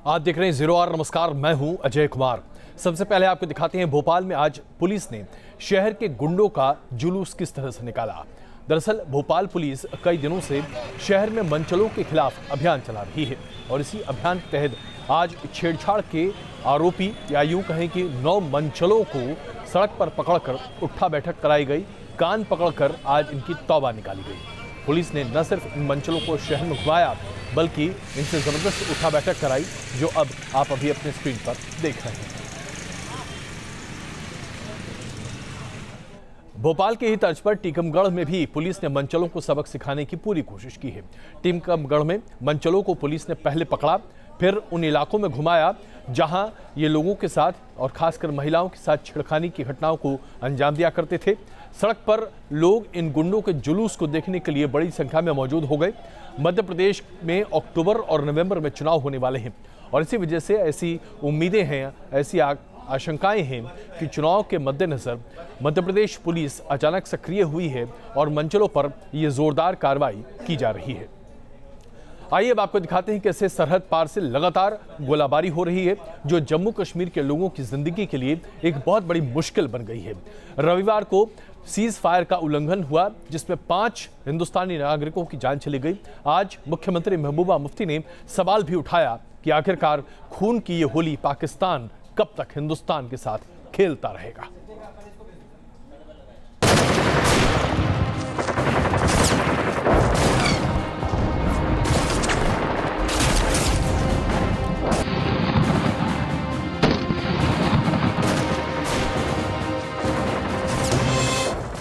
आप देख रहे हैं ज़ीरो आवर। नमस्कार, मैं हूं अजय कुमार। सबसे पहले आपको दिखाते हैं भोपाल में आज पुलिस ने शहर के गुंडों का जुलूस किस तरह से निकाला। दरअसल भोपाल पुलिस कई दिनों से शहर में मनचलों के खिलाफ अभियान चला रही है और इसी अभियान के तहत आज छेड़छाड़ के आरोपी या यूं कहें कि 9 मनचलों को सड़क पर पकड़कर उठा बैठक कराई गई। कान पकड़कर आज इनकी तौबा निकाली गई। पुलिस ने न सिर्फ इन मनचलों को शहर में घुमाया बल्कि इनसे जबरदस्त उठा बैठक कराई, जो अब आप अभी अपने स्क्रीन पर देख रहे हैं। भोपाल के ही तर्ज पर टीकमगढ़ में भी पुलिस ने मनचलों को सबक सिखाने की पूरी कोशिश की है। टीकमगढ़ में मनचलों को पुलिस ने पहले पकड़ा, फिर उन इलाकों में घुमाया जहां ये लोगों के साथ और खासकर महिलाओं के साथ छेड़खानी की घटनाओं को अंजाम दिया करते थे। सड़क पर लोग इन गुंडों के जुलूस को देखने के लिए बड़ी संख्या में मौजूद हो गए। मध्य प्रदेश में अक्टूबर और नवंबर में चुनाव होने वाले हैं और इसी वजह से ऐसी उम्मीदें हैं, ऐसी आशंकाएं हैं कि चुनाव के मद्देनजर मध्य प्रदेश पुलिस अचानक सक्रिय हुई है और मनचलों पर यह जोरदार कार्रवाई की जा रही है। आइए अब आपको दिखाते हैं कैसे सरहद पार से लगातार गोलाबारी हो रही है, जो जम्मू कश्मीर के लोगों की जिंदगी के लिए एक बहुत बड़ी मुश्किल बन गई है। रविवार को सीज फायर का उल्लंघन हुआ जिसमें 5 हिंदुस्तानी नागरिकों की जान चली गई। आज मुख्यमंत्री महबूबा मुफ्ती ने सवाल भी उठाया कि आखिरकार खून की ये होली पाकिस्तान कब तक हिंदुस्तान के साथ खेलता रहेगा।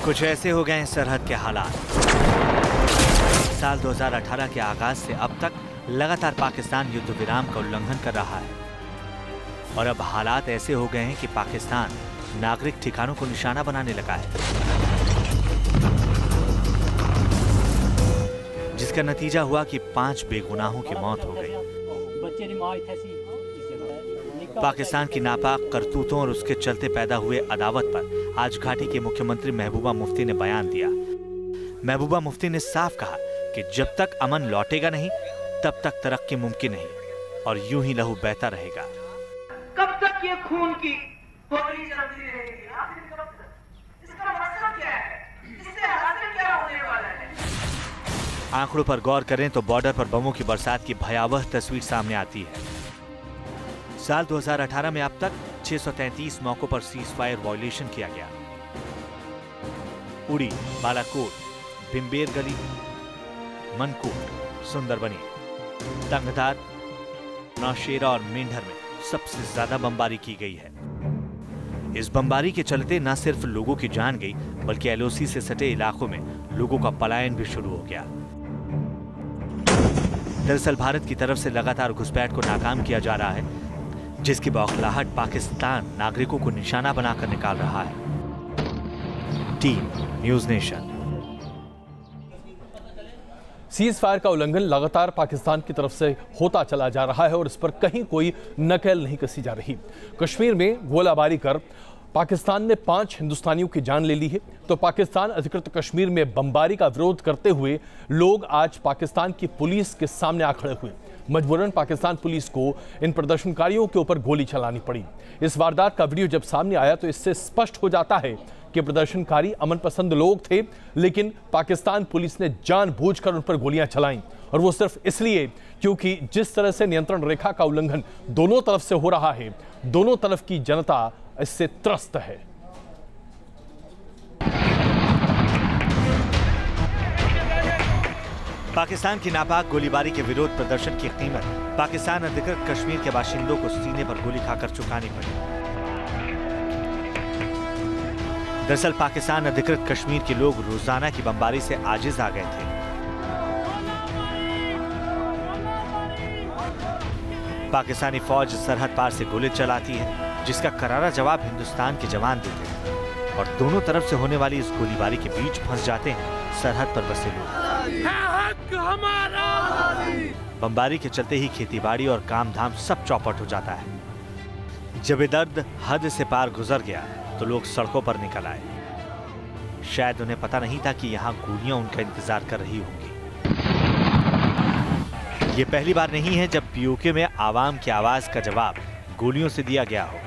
कुछ ऐसे हो गए हैं सरहद के हालात। साल 2018 के आगाज से अब तक लगातार पाकिस्तान युद्ध विराम का उल्लंघन कर रहा है और अब हालात ऐसे हो गए हैं कि पाकिस्तान नागरिक ठिकानों को निशाना बनाने लगा है, जिसका नतीजा हुआ कि 5 बेगुनाहों की मौत हो गई। पाकिस्तान की नापाक करतूतों और उसके चलते पैदा हुए अदावत पर आज घाटी के मुख्यमंत्री महबूबा मुफ्ती ने बयान दिया। महबूबा मुफ्ती ने साफ कहा कि जब तक अमन लौटेगा नहीं तब तक तरक्की मुमकिन नहीं और यूं ही लहू बहता रहेगा। कब तक ये खून की होली चलती रहेगी? आखिर कब तक? इसका मकसद क्या है? इससे हासिल क्या होने वाला है? आंकड़ों पर गौर करें तो बॉर्डर पर बमों की बरसात की भयावह तस्वीर सामने आती है। साल 2018 में अब तक 633 मौकों पर सीज फायर वायलेशन किया गया। उड़ी, बालाकोट, भिम्बेर गली, मनकोट, सुंदरबनी, तंगधार, नौशेरा और मेंढर में सबसे ज्यादा बमबारी की गई है। इस बमबारी के चलते न सिर्फ लोगों की जान गई बल्कि एलओसी से सटे इलाकों में लोगों का पलायन भी शुरू हो गया। दरअसल भारत की तरफ से लगातार घुसपैठ को नाकाम किया जा रहा है, जिसकी बौखलाहट पाकिस्तान नागरिकों को निशाना बनाकर निकाल रहा है। Team news nation. Cease fire का उल्लंघन लगातार पाकिस्तान की तरफ से होता चला जा रहा है और इस पर कहीं कोई नकेल नहीं कसी जा रही। कश्मीर में गोलाबारी कर पाकिस्तान ने 5 हिंदुस्तानियों की जान ले ली है, तो पाकिस्तान अधिकृत कश्मीर में बमबारी का विरोध करते हुए लोग आज पाकिस्तान की पुलिस के सामने आ खड़े हुए। मजबूरन पाकिस्तान पुलिस को इन प्रदर्शनकारियों के ऊपर गोली चलानी पड़ी। इस वारदात का वीडियो जब सामने आया तो इससे स्पष्ट हो जाता है कि प्रदर्शनकारी अमन पसंद लोग थे, लेकिन पाकिस्तान पुलिस ने जानबूझकर उन पर गोलियां चलाईं और वो सिर्फ इसलिए क्योंकि जिस तरह से नियंत्रण रेखा का उल्लंघन दोनों तरफ से हो रहा है, दोनों तरफ की जनता इससे त्रस्त है। पाकिस्तान की नापाक गोलीबारी के विरोध प्रदर्शन की कीमत पाकिस्तान अधिकृत कश्मीर के बाशिंदों को सीने पर गोली खाकर चुकानी पड़ी। दरअसल पाकिस्तान अधिकृत कश्मीर के लोग रोजाना की बमबारी से आजिज आ गए थे। पाकिस्तानी फौज सरहद पार से गोली चलाती है, जिसका करारा जवाब हिंदुस्तान के जवान देते हैं और दोनों तरफ से होने वाली इस गोलीबारी के बीच फंस जाते हैं सरहद पर बसे लोग। बमबारी के चलते ही खेतीबाड़ी और काम धाम सब चौपट हो जाता है। जब ये दर्द हद से पार गुजर गया तो लोग सड़कों पर निकल आए। शायद उन्हें पता नहीं था कि यहाँ गोलियां उनका इंतजार कर रही होंगी। ये पहली बार नहीं है जब पीओके में आवाम की आवाज का जवाब गोलियों से दिया गया हो,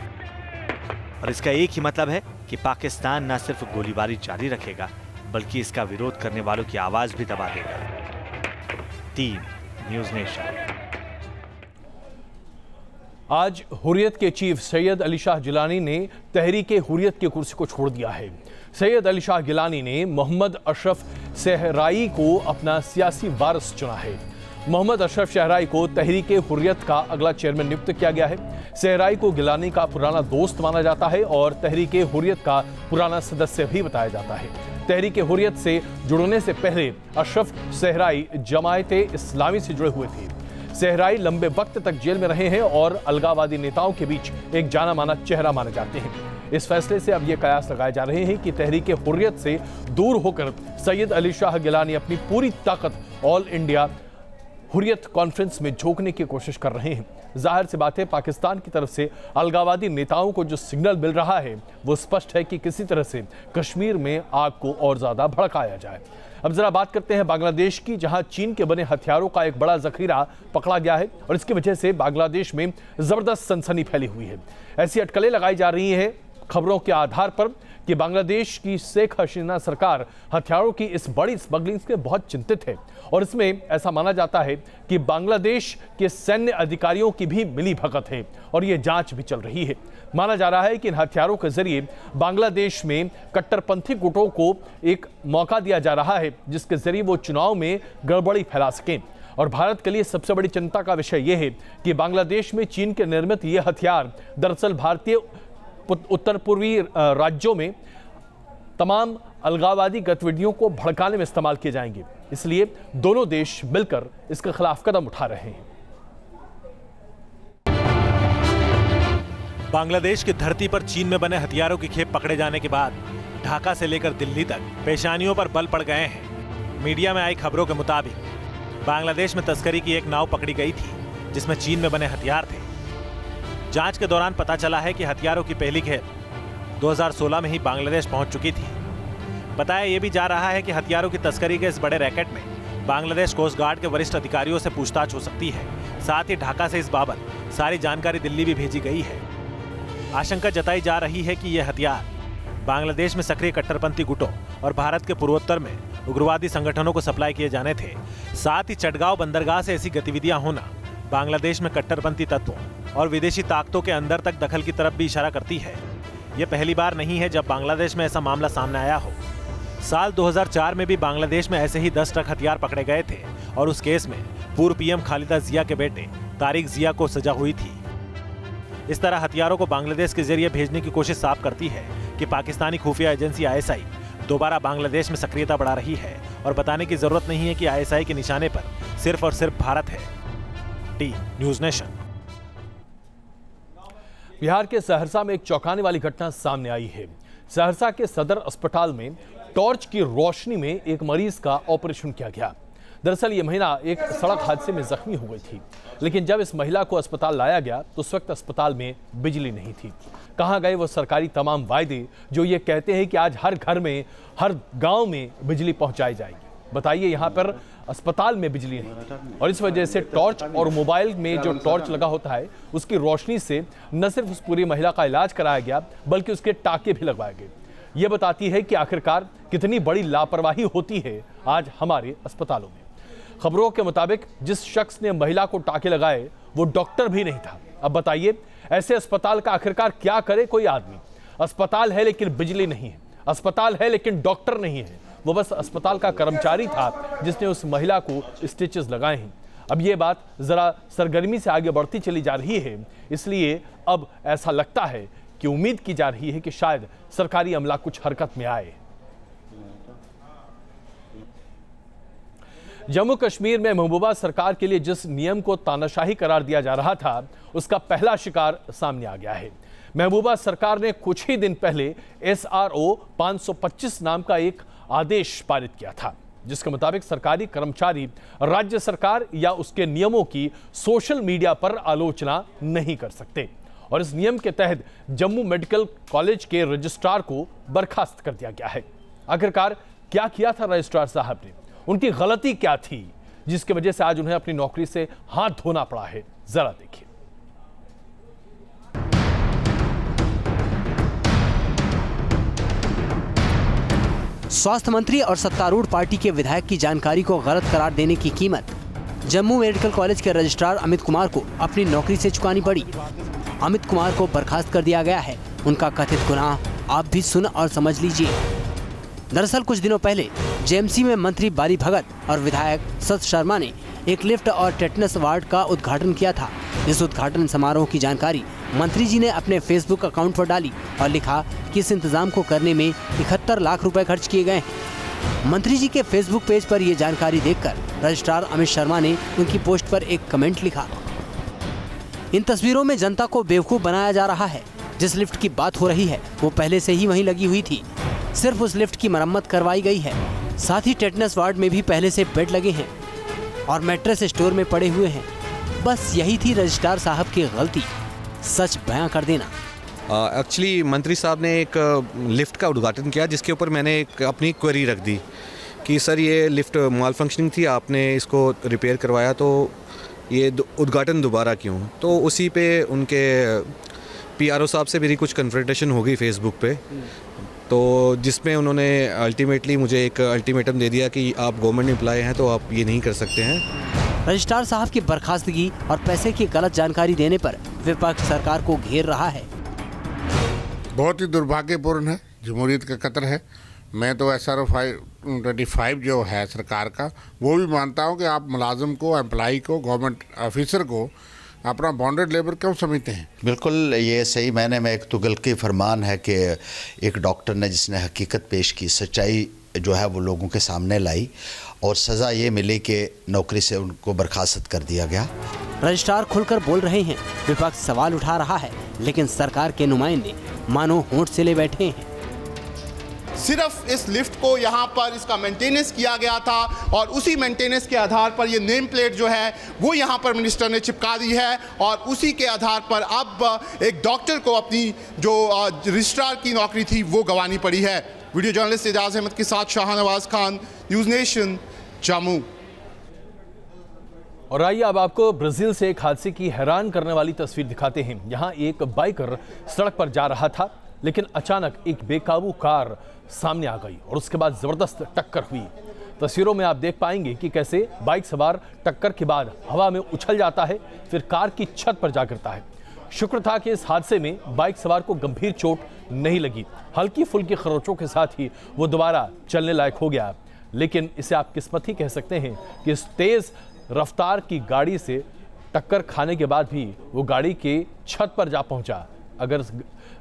और इसका एक ही मतलब है कि पाकिस्तान न सिर्फ गोलीबारी जारी रखेगा बल्कि इसका विरोध करने वालों की आवाज भी दबा देगा। Team news nation. आज हुर्रियत के चीफ सैयद अली शाह गिलानी ने तहरीके हुर्रियत की कुर्सी को छोड़ दिया है। सैयद अली शाह गिलानी ने मोहम्मद अशरफ सहराई को अपना सियासी वारिस चुना है। मोहम्मद अशरफ सहराई को तहरीके हुर्रियत का अगला चेयरमैन नियुक्त किया गया है। सहराई को गिलानी का पुराना दोस्त माना जाता है और तहरीके हुर्रियत का पुराना सदस्य भी बताया जाता है। तहरीके हुर्रियत से जुड़ने से पहले अशरफ सहराई जमायते इस्लामी से जुड़े हुए थे। सहराई लंबे वक्त तक जेल में रहे हैं और अलगाववादी नेताओं के बीच एक जाना माना चेहरा माने जाते हैं। इस फैसले से अब ये कयास लगाए जा रहे हैं कि तहरीके हुर्रियत से दूर होकर सैयद अली शाह गिलानी अपनी पूरी ताकत ऑल इंडिया हुर्रियत कॉन्फ्रेंस में झोंकने की कोशिश कर रहे हैं। जाहिर सी बात है, पाकिस्तान की तरफ से अलगाववादी नेताओं को जो सिग्नल मिल रहा है वो स्पष्ट है कि किसी तरह से कश्मीर में आग को और ज्यादा भड़काया जाए। अब जरा बात करते हैं बांग्लादेश की, जहां चीन के बने हथियारों का एक बड़ा जखीरा पकड़ा गया है और इसकी वजह से बांग्लादेश में जबरदस्त सनसनी फैली हुई है। ऐसी अटकलें लगाई जा रही है खबरों के आधार पर कि बांग्लादेश की शेख हसीना सरकार हथियारों की इस बड़ी स्मगलिंग से बहुत चिंतित है और इसमें ऐसा माना जाता है कि बांग्लादेश के सैन्य अधिकारियों की भी मिलीभगत है और ये जांच भी चल रही है। माना जा रहा है कि इन हथियारों के जरिए बांग्लादेश में कट्टरपंथी गुटों को एक मौका दिया जा रहा है जिसके जरिए वो चुनाव में गड़बड़ी फैला सकें। और भारत के लिए सबसे बड़ी चिंता का विषय यह है कि बांग्लादेश में चीन के निर्मित ये हथियार दरअसल भारतीय उत्तर पूर्वी राज्यों में तमाम अलगाववादी गतिविधियों को भड़काने में इस्तेमाल किए जाएंगे। इसलिए दोनों देश मिलकर इसके खिलाफ कदम उठा रहे हैं। बांग्लादेश की धरती पर चीन में बने हथियारों की खेप पकड़े जाने के बाद ढाका से लेकर दिल्ली तक पेशानियों पर बल पड़ गए हैं। मीडिया में आई खबरों के मुताबिक बांग्लादेश में तस्करी की एक नाव पकड़ी गई थी जिसमें चीन में बने हथियार थे। जांच के दौरान पता चला है कि हथियारों की पहली खेप 2016 में ही बांग्लादेश पहुंच चुकी थी। बताया यह भी जा रहा है कि हथियारों की तस्करी के इस बड़े रैकेट में बांग्लादेश कोस्ट गार्ड के वरिष्ठ अधिकारियों से पूछताछ हो सकती है। साथ ही ढाका से इस बाबत सारी जानकारी दिल्ली भी भेजी गई है। आशंका जताई जा रही है कि यह हथियार बांग्लादेश में सक्रिय कट्टरपंथी गुटों और भारत के पूर्वोत्तर में उग्रवादी संगठनों को सप्लाई किए जाने थे। साथ ही चटगांव बंदरगाह से ऐसी गतिविधियां होना बांग्लादेश में कट्टरपंथी तत्वों और विदेशी ताकतों के अंदर तक दखल की तरफ भी इशारा करती है। यह पहली बार नहीं है जब बांग्लादेश में ऐसा मामला सामने आया हो। साल 2004 में भी बांग्लादेश में ऐसे ही 10 ट्रक हथियार पकड़े गए थे और उस केस में पूर्व पीएम खालिदा जिया के बेटे तारिक जिया को सजा हुई थी। इस तरह हथियारों को बांग्लादेश के जरिए भेजने की कोशिश साफ करती है कि पाकिस्तानी खुफिया एजेंसी ISI दोबारा बांग्लादेश में सक्रियता बढ़ा रही है और बताने की जरूरत नहीं है कि ISI के निशाने पर सिर्फ और सिर्फ भारत है। T news nation. बिहार के सहरसा में एक चौंकाने वाली घटना सामने आई है। सहरसा के सदर अस्पताल में टॉर्च की रोशनी में एक मरीज का ऑपरेशन किया गया। दरअसल ये महिला एक सड़क हादसे में जख्मी हो गई थी, लेकिन जब इस महिला को अस्पताल लाया गया तो उस वक्त अस्पताल में बिजली नहीं थी। कहां गए वो सरकारी तमाम वायदे जो ये कहते हैं कि आज हर घर में, हर गांव में बिजली पहुंचाई जाएगी। बताइए, यहाँ पर अस्पताल में बिजली नहीं थी और इस वजह से टॉर्च और मोबाइल में जो टॉर्च लगा होता है उसकी रोशनी से न सिर्फ उस पूरी महिला का इलाज कराया गया बल्कि उसके टाके भी लगवाए गए। ये बताती है कि आखिरकार कितनी बड़ी लापरवाही होती है आज हमारे अस्पतालों में। खबरों के मुताबिक जिस शख्स ने महिला को टाके लगाए वो डॉक्टर भी नहीं था। अब बताइए, ऐसे अस्पताल का आखिरकार क्या करे कोई आदमी? अस्पताल है लेकिन बिजली नहीं है, अस्पताल है लेकिन डॉक्टर नहीं है। वो बस अस्पताल का कर्मचारी था जिसने उस महिला को स्टिचेस लगाए हैं। अब ये बात जरा सरगर्मी से आगे बढ़ती चली जा रही है, इसलिए अब ऐसा लगता है कि उम्मीद की जा रही है कि शायद सरकारी अमला कुछ हरकत में आए। जम्मू कश्मीर में महबूबा सरकार के लिए जिस नियम को तानाशाही करार दिया जा रहा था उसका पहला शिकार सामने आ गया है। महबूबा सरकार ने कुछ ही दिन पहले SRO 525 नाम का एक आदेश पारित किया था जिसके मुताबिक सरकारी कर्मचारी राज्य सरकार या उसके नियमों की सोशल मीडिया पर आलोचना नहीं कर सकते और इस नियम के तहत जम्मू मेडिकल कॉलेज के रजिस्ट्रार को बर्खास्त कर दिया गया है। आखिरकार क्या किया था रजिस्ट्रार साहब ने? उनकी गलती क्या थी? जिसकी वजह से आज उन्हें अपनी नौकरी से हाथ धोना पड़ा है। जरा देखिए। स्वास्थ्य मंत्री और सत्तारूढ़ पार्टी के विधायक की जानकारी को गलत करार देने की कीमत जम्मू मेडिकल कॉलेज के रजिस्ट्रार अमित कुमार को अपनी नौकरी से चुकानी पड़ी। अमित कुमार को बर्खास्त कर दिया गया है। उनका कथित गुनाह आप भी सुन और समझ लीजिए। दरअसल कुछ दिनों पहले जेएमसी में मंत्री बाली भगत और विधायक सत शर्मा ने एक लिफ्ट और टेटनस वार्ड का उद्घाटन किया था। इस उद्घाटन समारोह की जानकारी मंत्री जी ने अपने फेसबुक अकाउंट पर डाली और लिखा कि इस इंतजाम को करने में 71 लाख रुपए खर्च किए गए हैं। मंत्री जी के फेसबुक पेज पर यह जानकारी देखकर रजिस्ट्रार अमित शर्मा ने उनकी पोस्ट पर एक कमेंट लिखा। इन तस्वीरों में जनता को बेवकूफ बनाया जा रहा है। जिस लिफ्ट की बात हो रही है वो पहले से ही वहीं लगी हुई थी, सिर्फ उस लिफ्ट की मरम्मत करवाई गई है। साथ ही टेटनस वार्ड में भी पहले से बेड लगे हैं और मैट्रेस स्टोर में पड़े हुए हैं। बस यही थी रजिस्ट्रार साहब की गलती, सच बयां कर देना। एक्चुअली मंत्री साहब ने एक लिफ्ट का उद्घाटन किया, जिसके ऊपर मैंने अपनी क्वेरी रख दी कि सर ये लिफ्ट माल फंक्शनिंग थी, आपने इसको रिपेयर करवाया तो ये उद्घाटन दोबारा क्यों। तो उसी पे उनके पीआरओ साहब से मेरी कुछ कन्फ्रंटेशन हो गई फेसबुक पे, तो जिसमें उन्होंने अल्टीमेटली मुझे एक अल्टीमेटम दे दिया कि आप गवर्नमेंट एम्प्लॉय हैं तो आप ये नहीं कर सकते हैं। रजिस्ट्रार साहब की बर्खास्तगी और पैसे की गलत जानकारी देने पर विपक्ष सरकार को घेर रहा है। बहुत ही दुर्भाग्यपूर्ण है, जमहूरियत का कतर है। मैं तो SRO 525 जो है सरकार का, वो भी मानता हूँ कि आप मुलाजिम को, एम्प्लॉय को, गवर्नमेंट ऑफिसर को अपना बॉन्डेड लेबर क्यों समझते हैं। बिल्कुल ये सही मायने में एक तुगलकी फरमान है कि एक डॉक्टर ने जिसने हकीकत पेश की, सच्चाई जो है वो लोगों के सामने लाई और सज़ा ये मिली कि नौकरी से उनको बर्खास्त कर दिया गया। रजिस्ट्रार खुलकर बोल रहे हैं, विपक्ष सवाल उठा रहा है, लेकिन सरकार के नुमाइंदे मानो होंठ से ले बैठे हैं। सिर्फ इस लिफ्ट को यहाँ पर इसका मेंटेनेंस किया गया था और उसी मेंटेनेंस के आधार पर ये नेम प्लेट जो है वो यहाँ पर मिनिस्टर ने चिपका दी है और उसी के आधार पर अब एक डॉक्टर को अपनी जो रजिस्ट्रार की नौकरी थी वो गंवानी पड़ी है। वीडियो जर्नलिस्ट एजाज अहमद के साथ शाहनवाज खान, न्यूज़ नेशन, जम्मू। और आइए अब आपको ब्राजील से एक हादसे की हैरान करने वाली तस्वीर दिखाते हैं। यहाँ एक बाइकर सड़क पर जा रहा था, लेकिन अचानक एक बेकाबू कार सामने आ गई और उसके बाद जबरदस्त टक्कर हुई। तस्वीरों में आप देख पाएंगे कि कैसे बाइक सवार टक्कर के बाद हवा में उछल जाता है, फिर कार की छत पर जा गिरता है। शुक्र था कि इस हादसे में बाइक सवार को गंभीर चोट नहीं लगी, हल्की फुल्की खरोचों के साथ ही वो दोबारा चलने लायक हो गया। लेकिन इसे आप किस्मत ही कह सकते हैं कि इस तेज रफ्तार की गाड़ी से टक्कर खाने के बाद भी वो गाड़ी के छत पर जा पहुंचा। अगर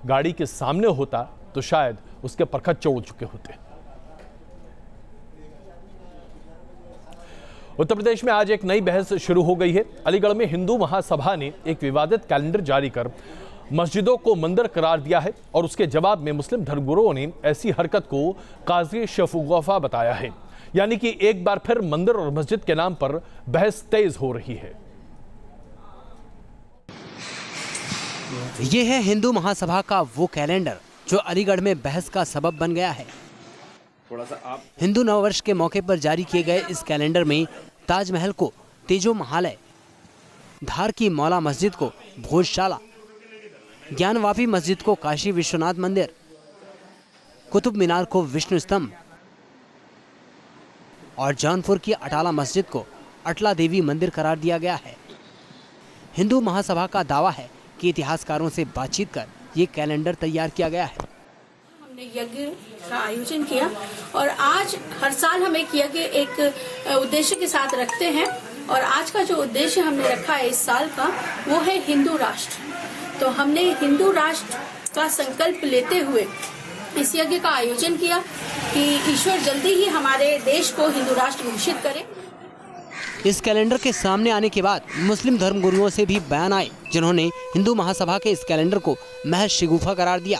गाड़ी के सामने होता तो शायद उसके परखच्चे उड़ चुके होते। उत्तर प्रदेश में आज एक नई बहस शुरू हो गई है। अलीगढ़ में हिंदू महासभा ने एक विवादित कैलेंडर जारी कर मस्जिदों को मंदिर करार दिया है और उसके जवाब में मुस्लिम धर्मगुरुओं ने ऐसी हरकत को काजी शफुगफा बताया है। यानी कि एक बार फिर मंदिर और मस्जिद के नाम पर बहस तेज हो रही है। ये है हिंदू महासभा का वो कैलेंडर जो अलीगढ़ में बहस का सबब बन गया है। हिंदू नववर्ष के मौके पर जारी किए गए इस कैलेंडर में ताजमहल को तेजो महालय, धार की मौला मस्जिद को भोजशाला, ज्ञानवापी मस्जिद को काशी विश्वनाथ मंदिर, कुतुब मीनार को विष्णु स्तंभ और जौनपुर की अटाला मस्जिद को अटला देवी मंदिर करार दिया गया है। हिंदू महासभा का दावा है कि इतिहासकारों से बातचीत कर ये कैलेंडर तैयार किया गया है। हमने यज्ञ का आयोजन किया और आज हर साल हम एक यज्ञ एक उद्देश्य के साथ रखते हैं और आज का जो उद्देश्य हमने रखा है इस साल का वो है हिंदू राष्ट्र। तो हमने हिंदू राष्ट्र का संकल्प लेते हुए इस यज्ञ का आयोजन किया कि ईश्वर जल्दी ही हमारे देश को हिंदू राष्ट्र घोषित करे। इस कैलेंडर के सामने आने के बाद मुस्लिम धर्मगुरुओं से भी बयान आए, जिन्होंने हिंदू महासभा के इस कैलेंडर को महज शिगुफा करार दिया।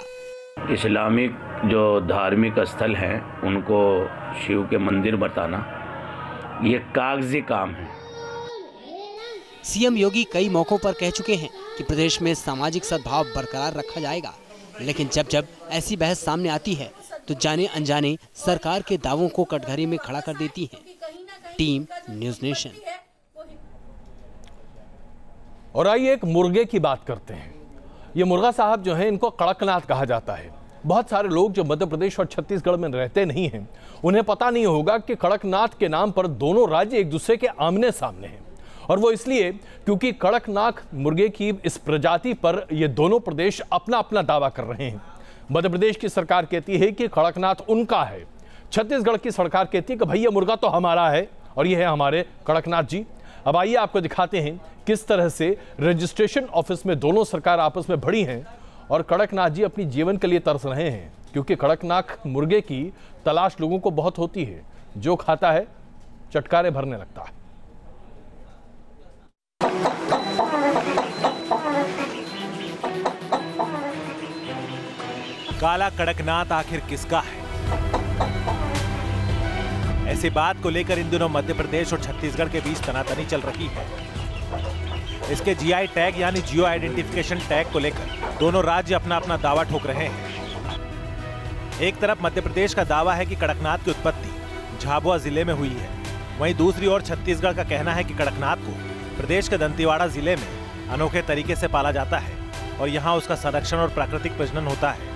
इस्लामिक जो धार्मिक स्थल हैं उनको शिव के मंदिर बताना ये कागजी काम है। सीएम योगी कई मौकों पर कह चुके हैं कि प्रदेश में सामाजिक सद्भाव बरकरार रखा जाएगा, लेकिन जब जब ऐसी बहस सामने आती है तो जाने अनजाने सरकार के दावों को कटघरे में खड़ा कर देती है। Team News nation. और आइए एक मुर्गे की बात करते हैं। ये मुर्गा साहब जो है, इनको कड़कनाथ कहा जाता है। बहुत सारे लोग जो मध्य प्रदेश और छत्तीसगढ़ में रहते नहीं हैं, उन्हें पता नहीं होगा कि कड़कनाथ के नाम पर दोनों राज्य एक दूसरे के आमने सामने हैं। और वो इसलिए क्योंकि कड़कनाथ मुर्गे की इस प्रजाति पर ये दोनों प्रदेश अपना अपना दावा कर रहे हैं। मध्य प्रदेश की सरकार कहती है कि कड़कनाथ उनका है, छत्तीसगढ़ की सरकार कहती है कि भैया मुर्गा तो हमारा है और ये है हमारे कड़कनाथ जी। अब आइए आपको दिखाते हैं किस तरह से रजिस्ट्रेशन ऑफिस में दोनों सरकार आपस में भिड़ी हैं और कड़कनाथ जी अपनी जीवन के लिए तरस रहे हैं, क्योंकि कड़कनाथ मुर्गे की तलाश लोगों को बहुत होती है। जो खाता है चटकारे भरने लगता है। काला कड़कनाथ आखिर किसका है? ऐसी बात को लेकर इन दिनों मध्य प्रदेश और छत्तीसगढ़ के बीच तनातनी चल रही है। इसके जीआई टैग यानी जियो आइडेंटिफिकेशन टैग को लेकर दोनों राज्य अपना अपना दावा ठोक रहे हैं। एक तरफ मध्य प्रदेश का दावा है कि कड़कनाथ की उत्पत्ति झाबुआ जिले में हुई है, वहीं दूसरी ओर छत्तीसगढ़ का कहना है कि कड़कनाथ को प्रदेश के दंतेवाड़ा जिले में अनोखे तरीके से पाला जाता है और यहाँ उसका संरक्षण और प्राकृतिक प्रजनन होता है।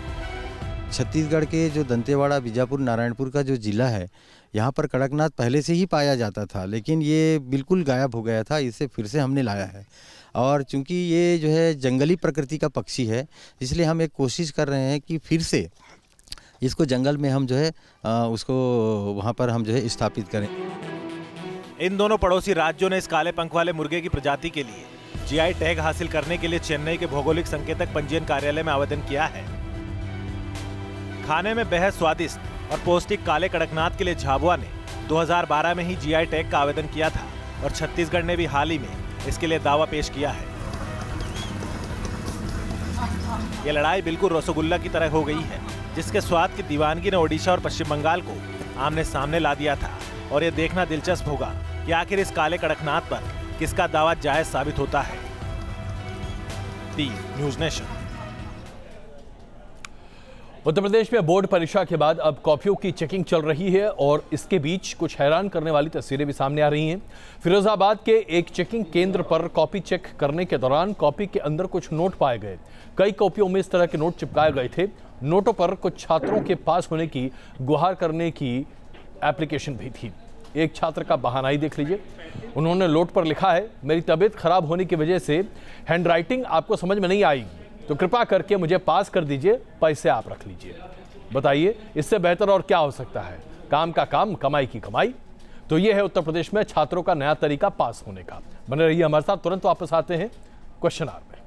छत्तीसगढ़ के जो दंतेवाड़ा, बीजापुर, नारायणपुर का जो जिला है, यहाँ पर कड़कनाथ पहले से ही पाया जाता था, लेकिन ये बिल्कुल गायब हो गया था। इसे फिर से हमने लाया है और चूंकि ये जो है जंगली प्रकृति का पक्षी है, इसलिए हम एक कोशिश कर रहे हैं कि फिर से इसको जंगल में हम जो है उसको वहाँ पर हम जो है स्थापित करें। इन दोनों पड़ोसी राज्यों ने इस काले पंख वाले मुर्गे की प्रजाति के लिए जीआई टैग हासिल करने के लिए चेन्नई के भौगोलिक संकेतक पंजीयन कार्यालय में आवेदन किया है। खाने में बेहद स्वादिष्ट और पौष्टिक काले कड़कनाथ के लिए झाबुआ ने 2012 में ही जीआई टैग का आवेदन किया था और छत्तीसगढ़ ने भी हाल ही में इसके लिए दावा पेश किया है। ये लड़ाई बिल्कुल रसगुल्ला की तरह हो गई है, जिसके स्वाद की दीवानगी ने ओडिशा और पश्चिम बंगाल को आमने सामने ला दिया था। और ये देखना दिलचस्प होगा कि आखिर इस काले कड़कनाथ पर किसका दावा जायज साबित होता है। Team News Nation. Uttar Pradesh में बोर्ड परीक्षा के बाद अब कॉपियों की चेकिंग चल रही है और इसके बीच कुछ हैरान करने वाली तस्वीरें भी सामने आ रही हैं। फिरोजाबाद के एक चेकिंग केंद्र पर कॉपी चेक करने के दौरान कॉपी के अंदर कुछ नोट पाए गए। कई कॉपियों में इस तरह के नोट चिपकाए गए थे। नोटों पर कुछ छात्रों के पास होने की गुहार करने की एप्लीकेशन भी थी। एक छात्र का बहाना ही देख लीजिए। उन्होंने नोट पर लिखा है, मेरी तबीयत खराब होने की वजह से हैंडराइटिंग आपको समझ में नहीं आएगी, तो कृपा करके मुझे पास कर दीजिए, पैसे आप रख लीजिए। बताइए इससे बेहतर और क्या हो सकता है? काम का काम, कमाई की कमाई। तो ये है उत्तर प्रदेश में छात्रों का नया तरीका पास होने का। बने रहिए हमारे साथ, तुरंत वापस आते हैं क्वेश्चन आवर में।